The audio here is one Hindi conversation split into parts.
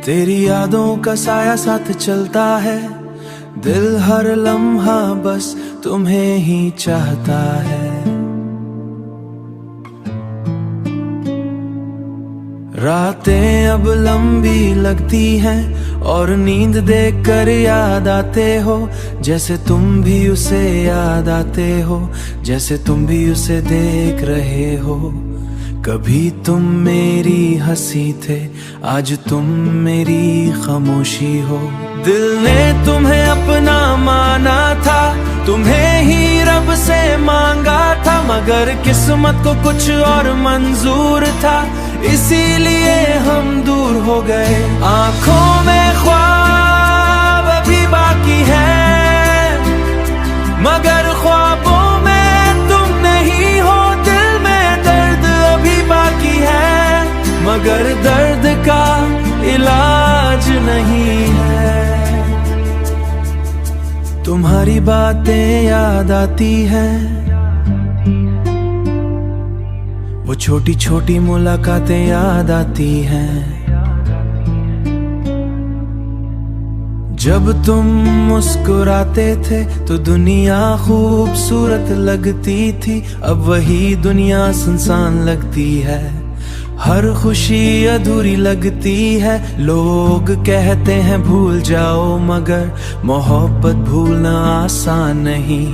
तेरी यादों का साया साथ चलता है, दिल हर लम्हा बस तुम्हें ही चाहता है। रातें अब लंबी लगती हैं और नींद देखकर याद आते हो, जैसे तुम भी उसे याद आते हो, जैसे तुम भी उसे देख रहे हो। कभी तुम मेरी हंसी थे, आज तुम मेरी खामोशी हो। दिल ने तुम्हें अपना माना था, तुम्हें ही रब से मांगा था, मगर किस्मत को कुछ और मंजूर था, इसीलिए हम दूर हो गए। आंखों में ख्वाब अभी बाकी है, मगर ख्वाबों में तुम नहीं हो। दिल में दर्द अभी बाकी है, मगर दर्द का इलाज नहीं है। तुम्हारी बातें याद आती हैं, वो छोटी छोटी मुलाकातें याद आती हैं। जब तुम मुस्कुराते थे तो दुनिया खूबसूरत लगती थी, अब वही दुनिया सुनसान लगती है। हर खुशी अधूरी लगती है, लोग कहते हैं भूल जाओ, मगर मोहब्बत भूलना आसान नहीं।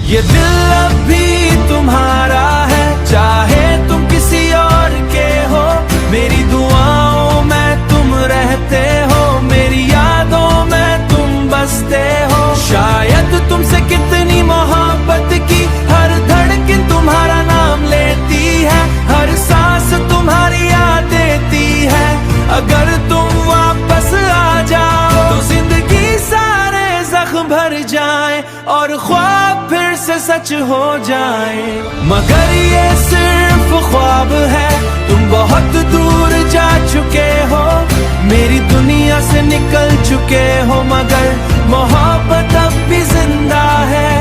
ये दिल अब भी तुम्हारा है, चाहे तुम किसी और के हो। मेरी दुआओं में तुम रहते हो, मेरी यादों में तुम बसते हो। शायद तुमसे कितनी मोहब्बत की, हर धड़कन तुम्हारा नाम लेती है, हर सांस तुम्हारी याद देती है। अगर तुम वापस आ जाओ तो जिंदगी सारे जख्म भर जाए और ख्वाब फिर से सच हो जाए। मगर ये सिर्फ ख्वाब है, तुम बहुत दूर जा चुके हो, मेरी दुनिया से निकल चुके हो, मगर मोहब्बत अब भी जिंदा है।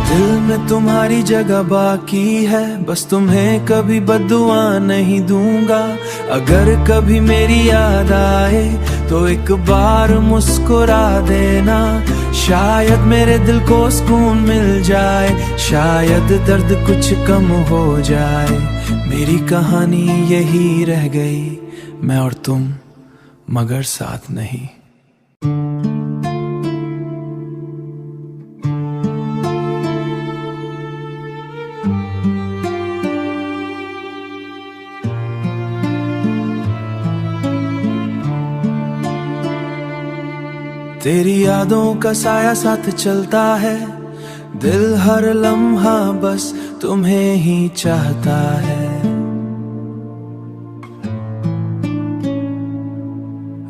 दिल में तुम्हारी जगह बाकी है, बस तुम्हें कभी बद्दुआ नहीं दूंगा। अगर कभी मेरी याद आए तो एक बार मुस्कुरा देना, शायद मेरे दिल को सुकून मिल जाए, शायद दर्द कुछ कम हो जाए। मेरी कहानी यही रह गई, मैं और तुम मगर साथ नहीं। तेरी यादों का साया साथ चलता है, दिल हर लम्हा बस तुम्हें ही चाहता है।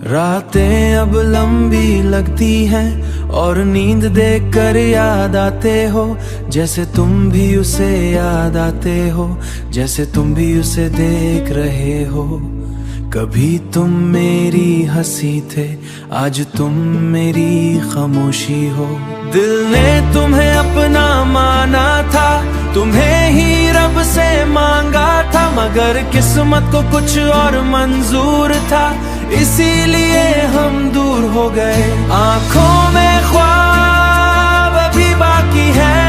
रातें अब लंबी लगती हैं और नींद देखकर याद आते हो, जैसे तुम भी उसे याद आते हो, जैसे तुम भी उसे देख रहे हो। कभी तुम मेरी हंसी थे, आज तुम मेरी खामोशी हो। दिल ने तुम्हें अपना माना था, तुम्हें ही रब से मांगा था, मगर किस्मत को कुछ और मंजूर था, इसीलिए हम दूर हो गए। आंखों में ख्वाब अभी बाकी है,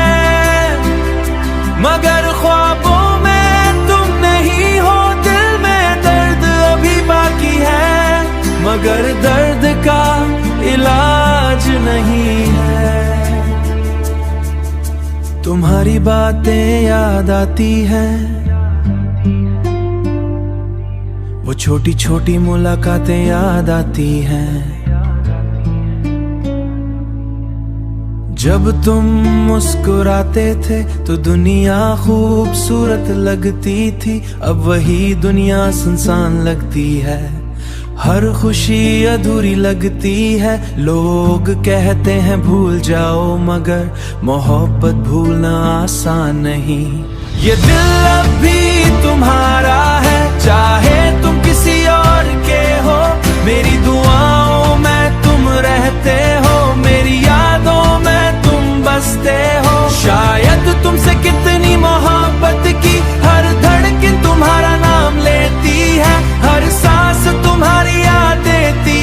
मगर ख्वाबों में तुम नहीं हो। दिल में दर्द अभी बाकी है, मगर दर्द का इलाज नहीं है। तुम्हारी बातें याद आती हैं, वो छोटी छोटी मुलाकातें याद आती हैं। जब तुम मुस्कुराते थे तो दुनिया खूबसूरत लगती थी, अब वही दुनिया सुनसान लगती है। हर खुशी अधूरी लगती है, लोग कहते हैं भूल जाओ, मगर मोहब्बत भूलना आसान नहीं। ये दिल अब भी तुम्हारा है, चाहे तुम किसी और के हो। मेरी दुआओं में तुम रहते हो, मेरी यादों में तुम बसते हो। शायद तुमसे कितनी मोहब्बत की, हर धड़कन तुम्हारा नाम लेती है, हर सांस तुम्हारी याद देती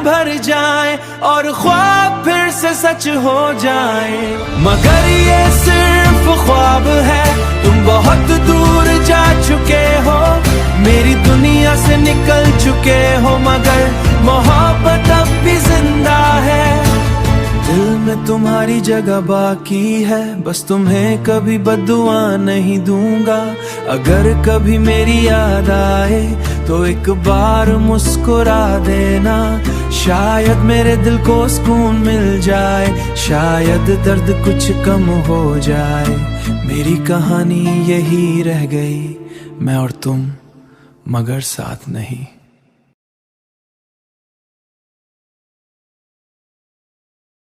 भर जाए और ख्वाब फिर से सच हो जाए। मगर ये सिर्फ ख्वाब है, तुम बहुत दूर जा चुके हो, मेरी दुनिया से निकल चुके हो, मगर मोहब्बत अब भी जिंदा है। दिल में तुम्हारी जगह बाकी है, बस तुम्हें कभी बद्दुआ नहीं दूंगा। अगर कभी मेरी याद आए तो एक बार मुस्कुरा देना, शायद मेरे दिल को सुकून मिल जाए, शायद दर्द कुछ कम हो जाए। मेरी कहानी यही रह गई, मैं और तुम मगर साथ नहीं।